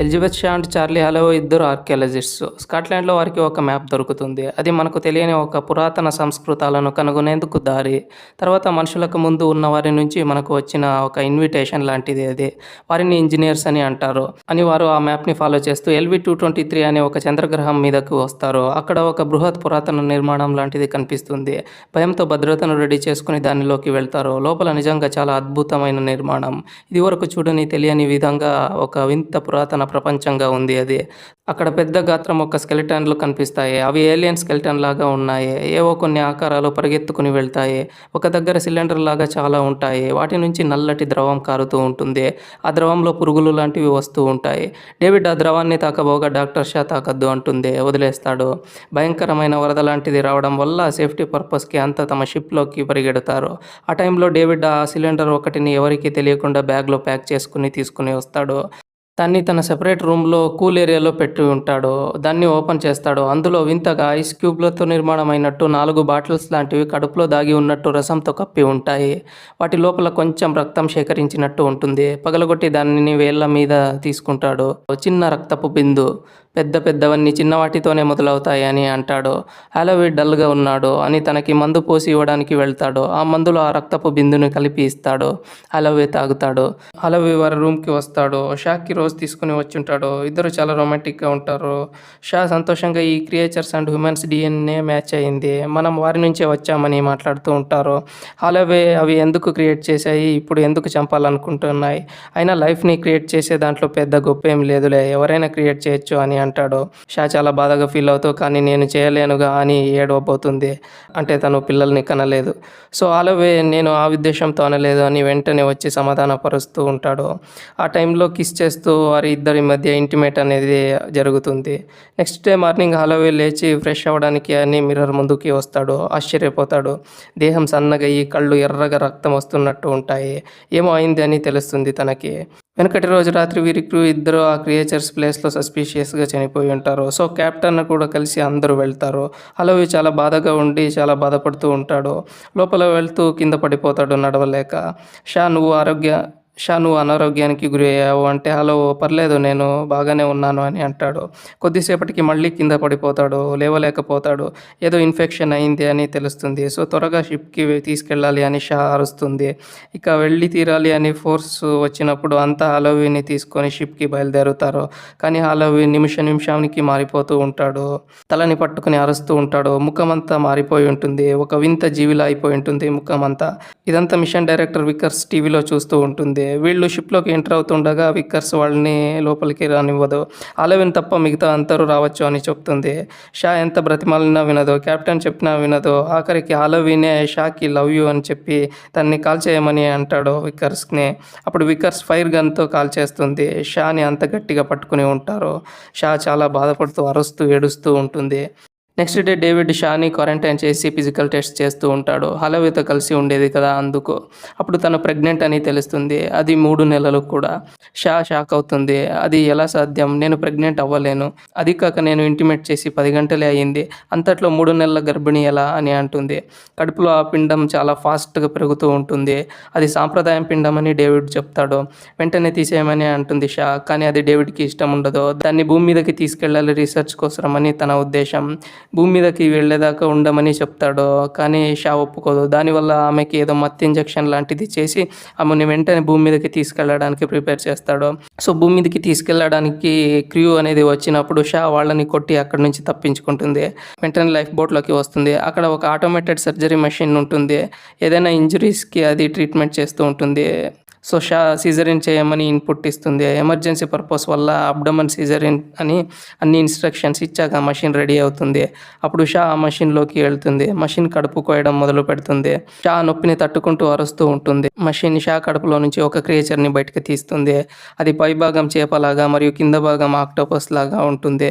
Elizabeth Shah and Charlie హాలోవే ఇద్దరు ఆర్కియాలజిస్ట్స్. స్కాట్లాండ్‌లో వారికి ఒక మ్యాప్ దొరుకుతుంది. అది మనకు తెలియని ఒక పురాతన సంస్కృతాలను కనుగొనేందుకు దారి. తర్వాత మనుషులకు ముందు ఉన్న వారి నుంచి మనకు వచ్చిన ఒక ఇన్విటేషన్ లాంటిది అది. వారిని ఇంజినీర్స్ అని అంటారు. అని వారు ఆ మ్యాప్‌ని ఫాలో చేస్తూ LV-223 అనే ఒక చంద్రగ్రహం మీదకు వస్తారు. అక్కడ ఒక బృహత్ పురాతన నిర్మాణం లాంటిది కనిపిస్తుంది. భయంతో భద్రతను రెడీ చేసుకొని దానిలోకి వెళ్తారు. లోపల నిజంగా చాలా అద్భుతమైన నిర్మాణం. ఇదివరకు చూడని తెలియని విధంగా ఒక వింత పురాతన ప్రపంచంగా ఉంది అది. అక్కడ పెద్ద గాత్రం ఒక స్కెలిటన్లు కనిపిస్తాయి. అవి ఏలియన్ స్కెలిటన్ లాగా ఉన్నాయి. ఏవో కొన్ని ఆకారాలు పరిగెత్తుకుని వెళ్తాయి. ఒక దగ్గర సిలిండర్ లాగా చాలా ఉంటాయి. వాటి నుంచి నల్లటి ద్రవం కారుతూ ఉంటుంది. ఆ ద్రవంలో పురుగులు లాంటివి వస్తూ ఉంటాయి. డేవిడ్ ఆ ద్రవాన్ని తాకబోగా డాక్టర్ షా తాకద్దు అంటుంది. వదిలేస్తాడు. భయంకరమైన వరద లాంటిది రావడం వల్ల సేఫ్టీ పర్పస్‌కి అంతా తమ షిప్‌లోకి పరిగెడతారు. ఆ టైంలో డేవిడ్ ఆ సిలిండర్ ఒకటిని ఎవరికీ తెలియకుండా బ్యాగ్‌లో ప్యాక్ చేసుకుని తీసుకుని వస్తాడు. దాన్ని తన సెపరేట్ రూమ్‌లో కూల్ ఏరియాలో పెట్టి ఉంటాడు. దాన్ని ఓపెన్ చేస్తాడు. అందులో వింతగా ఐస్ క్యూబ్‌లతో నిర్మాణమైనట్టు 4 బాటిల్స్ లాంటివి కడుపులో దాగి ఉన్నట్టు రసంతో కప్పి ఉంటాయి. వాటి లోపల కొంచెం రక్తం సేకరించినట్టు ఉంటుంది. పగలగొట్టి దానిని వేళ్ళ మీద తీసుకుంటాడు. చిన్న రక్తపు బిందు. పెద్దవన్నీ చిన్నవాటితోనే మొదలవుతాయి అని అంటాడు. హాలోవే డల్‌గా ఉన్నాడు అని తనకి మందు పోసి ఇవ్వడానికి వెళ్తాడు. ఆ మందులో ఆ రక్తపు బిందుని కలిపి ఇస్తాడు. హాలోవే తాగుతాడు. హాలోవే వారి రూమ్‌కి వస్తాడు. షాకి రోజ్ తీసుకుని వచ్చుంటాడు. ఇద్దరు చాలా రొమాంటిక్‌గా ఉంటారు. షా సంతోషంగా ఈ creatures and humans DNA match అయింది. మనం వారి నుంచే వచ్చామని మాట్లాడుతూ ఉంటారు. హాలోవే అవి ఎందుకు క్రియేట్ చేశాయి? ఇప్పుడు ఎందుకు చంపాలనుకుంటున్నాయి? అయినా లైఫ్‌ని క్రియేట్ చేసే దాంట్లో పెద్ద గొప్పేం లేదులే. ఎవరైనా క్రియేట్ చేయొచ్చు అని అంటాడు. షా చాలా బాధగా ఫీల్ అవుతూ కానీ నేను చేయలేనుగా అని ఏడవబోతుంది. అంటే తను పిల్లల్ని కనలేదు. సో హాలోవే నేను ఆ ఉద్దేశంతో అనలేదు అని వెంటనే వచ్చి సమాధానపరుస్తూ ఉంటాడు. ఆ టైంలో కిస్ చేస్తూ వారి ఇద్దరి మధ్య ఇంటిమేట్ అనేది జరుగుతుంది. నెక్స్ట్ డే మార్నింగ్ హాలోవే లేచి ఫ్రెష్ అవ్వడానికి అని మిర్రర్ ముందుకి వస్తాడు. ఆశ్చర్యపోతాడు. దేహం సన్నగయ్యి కళ్ళు ఎర్రగా రక్తం వస్తున్నట్టు ఉంటాయి. ఏమో అయింది అని తెలుస్తుంది తనకి. వెనకటి రోజు రాత్రి వీరి క్రూ ఇద్దరు ఆ క్రియేచర్స్ ప్లేస్‌లో సస్పీషియస్‌గా చనిపోయి ఉంటారు. సో కెప్టెన్ కూడా కలిసి అందరూ వెళ్తారు. హాలోవే చాలా బాధగా ఉండి చాలా బాధపడుతూ ఉంటాడు. లోపల వెళ్తూ కింద పడిపోతాడు నడవలేక. షా నువ్వు అనారోగ్యానికి గురయ్యావు అంటే హలో పర్లేదు నేను బాగానే ఉన్నాను అని అంటాడు. కొద్దిసేపటికి మళ్ళీ కింద పడిపోతాడు. లేవలేకపోతాడు. ఏదో ఇన్ఫెక్షన్ అయింది అని తెలుస్తుంది. సో త్వరగా షిప్‌కి తీసుకెళ్ళాలి అని షా అరుస్తుంది. ఇక వెళ్ళి తీరాలి అని ఫోర్స్ వచ్చినప్పుడు అంతా హాలోవేని తీసుకొని షిప్‌కి బయలుదేరుతారు. కానీ హాలోవే నిమిషానికి మారిపోతూ ఉంటాడు. తలని పట్టుకుని అరుస్తూ ఉంటాడు. ముఖమంతా మారిపోయి ఉంటుంది. ఒక వింత జీవిలా అయిపోయి ఉంటుంది ముఖమంతా. ఇదంతా మిషన్ డైరెక్టర్ వికర్స్ టీవీలో చూస్తూ ఉంటుంది. వీళ్ళు షిప్‌లోకి ఎంటర్ అవుతుండగా వికర్స్ వాళ్ళని లోపలికి రానివ్వదు. హాలోవేని తప్ప మిగతా అందరూ రావచ్చు అని చెప్తుంది. షా ఎంత బ్రతిమాలినా వినదు. కెప్టెన్ చెప్పినా వినదు. ఆఖరికి హాలోవేనే షాకి లవ్ యూ అని చెప్పి తనని కాల్చేయమని అంటాడు వికర్స్‌ని. అప్పుడు వికర్స్ ఫైర్ గన్‌తో కాల్చేస్తుంది. షాని అంత గట్టిగా పట్టుకుని ఉంటారు. షా చాలా బాధపడుతూ అరుస్తూ ఏడుస్తూ ఉంటుంది. నెక్స్ట్ డే డేవిడ్ షాని క్వారంటైన్ చేసి ఫిజికల్ టెస్ట్ చేస్తూ ఉంటాడు. హాలోవేతో కలిసి ఉండేది కదా అందుకు. అప్పుడు తను ప్రెగ్నెంట్ అని తెలుస్తుంది. అది 3 నెలలు కూడా. షాక్ అవుతుంది. అది ఎలా సాధ్యం? నేను ప్రెగ్నెంట్ అవ్వలేను. అది కాక నేను ఇంటిమేట్ చేసి 10 గంటలే అయింది. అంతట్లో 3 నెలల గర్భిణి ఎలా అని అంటుంది. కడుపులో ఆ పిండం చాలా ఫాస్ట్‌గా పెరుగుతూ ఉంటుంది. అది సాంప్రదాయం పిండం అని డేవిడ్ చెప్తాడు. వెంటనే తీసేయమని అంటుంది షా. కానీ అది డేవిడ్‌కి ఇష్టం ఉండదు. దాన్ని భూమి మీదకి తీసుకెళ్ళాలి రీసెర్చ్ కోసమని తన ఉద్దేశం. భూమి మీదకి వెళ్ళేదాకా ఉండమని చెప్తాడు. కానీ షా ఒప్పుకోదు. దానివల్ల ఆమెకి ఏదో మత్తు ఇంజెక్షన్ లాంటిది చేసి ఆమెని వెంటనే భూమి మీదకి తీసుకెళ్ళడానికి ప్రిపేర్ చేస్తాడు. సో భూమి మీదకి తీసుకెళ్ళడానికి క్రూ అనేది వచ్చినప్పుడు షా వాళ్ళని కొట్టి అక్కడి నుంచి తప్పించుకుంటుంది. వెంటనే లైఫ్ బోట్లోకి వస్తుంది. అక్కడ ఒక ఆటోమేటెడ్ సర్జరీ మెషిన్ ఉంటుంది. ఏదైనా ఇంజరీస్కి అది ట్రీట్మెంట్ చేస్తూ ఉంటుంది. సో షా సిజరిన్ చేయమని ఇన్పుట్ ఇస్తుంది. ఎమర్జెన్సీ పర్పస్ వల్ల అబ్డమన్ సిజరిన్ అని అన్ని ఇన్స్ట్రక్షన్స్ ఇచ్చాక మషిన్ రెడీ అవుతుంది. అప్పుడు షా ఆ మషిన్లోకి వెళ్తుంది. మషిన్ కడుపు కోయడం మొదలు పెడుతుంది. షా నొప్పిని తట్టుకుంటూ అరుస్తూ ఉంటుంది. మషిన్ షా కడుపులో నుంచి ఒక క్రియేచర్ని బయటకు తీస్తుంది. అది పైభాగం చేపలాగా మరియు కింద భాగం ఆక్టోపస్ లాగా ఉంటుంది.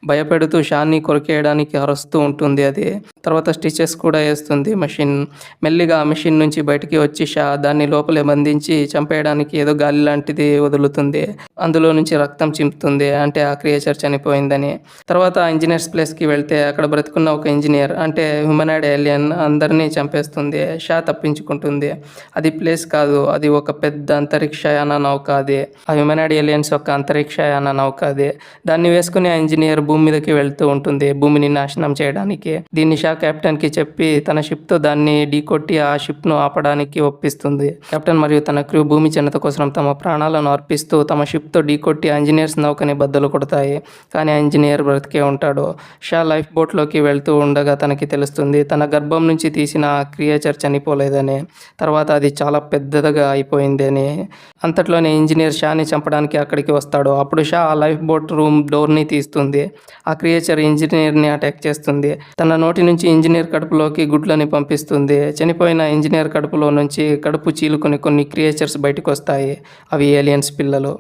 భయపెడుతూ షాని కొరికేయడానికి అరుస్తూ ఉంటుంది అది. తర్వాత స్టిచెస్ కూడా వేస్తుంది మషిన్. మెల్లిగా ఆ మెషిన్ నుంచి బయటికి వచ్చి షా దాన్ని లోపలే బంధించి చంపేయడానికి ఏదో గాలి లాంటిది వదులుతుంది. అందులో నుంచి రక్తం చింపుతుంది. అంటే ఆ క్రియేచర్ చనిపోయిందని. తర్వాత ఆ ఇంజినీర్స్ ప్లేస్‌కి వెళ్తే అక్కడ బ్రతికున్న ఒక ఇంజినీర్ అంటే హ్యూమనాయిడ్ ఏలియన్ అందరినీ చంపేస్తుంది. షా తప్పించుకుంటుంది. అది ప్లేస్ కాదు. అది ఒక పెద్ద అంతరిక్షయాన నౌక అది. ఆ హ్యూమనాయిడ్ ఏలియన్స్ యొక్క అంతరిక్షయాన నౌక అది. దాన్ని వేసుకుని ఆ ఇంజినీర్ భూమి మీదకి వెళ్తూ ఉంటుంది. భూమిని నాశనం చేయడానికి. దీన్ని షా కెప్టెన్‌కి చెప్పి తన షిప్‌తో దాన్ని ఢీకొట్టి ఆ షిప్‌ను ఆపడానికి ఒప్పిస్తుంది. కెప్టెన్ మరియు తన క్రూ భూమి జనత కోసం తమ ప్రాణాలను అర్పిస్తూ తమ షిప్‌తో ఢీకొట్టి ఆ ఇంజినీర్స్ నౌకని బద్దలు కొడతాయి. కానీ ఆ ఇంజినీర్ బ్రతికే ఉంటాడు. షా లైఫ్ బోట్‌లోకి వెళ్తూ ఉండగా తనకి తెలుస్తుంది తన గర్భం నుంచి తీసిన ఆ క్రియేచర్ చనిపోలేదని. తర్వాత అది చాలా పెద్దదిగా అయిపోయింది అని. అంతట్లోనే ఇంజినీర్ షాని చంపడానికి అక్కడికి వస్తాడు. అప్పుడు షా ఆ లైఫ్ బోట్ రూమ్ డోర్‌ని తీస్తుంది. ఆ క్రియేచర్ ఇంజినీర్‌ని అటాక్ చేస్తుంది. తన నోటి నుంచి ఇంజినీర్ కడుపులోకి గుడ్లని పంపిస్తుంది. చనిపోయిన ఇంజినీర్ కడుపులో నుంచి కడుపు చీలుకొని కొన్ని క్రియేచర్స్ బయటకొస్తాయి. అవి ఏలియన్స్ పిల్లలు.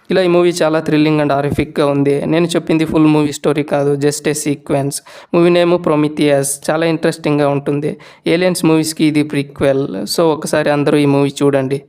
ఇలా ఈ మూవీ చాలా థ్రిల్లింగ్ అండ్ హారిఫిక్‌గా ఉంది. నేను చెప్పింది ఫుల్ మూవీ స్టోరీ కాదు. Just a sequence. Movie name Prometheus. చాలా ఇంట్రెస్టింగ్‌గా ఉంటుంది. ఏలియన్స్ మూవీస్‌కి ఇది ప్రీక్వెల్. సో ఒకసారి అందరూ ఈ మూవీ చూడండి.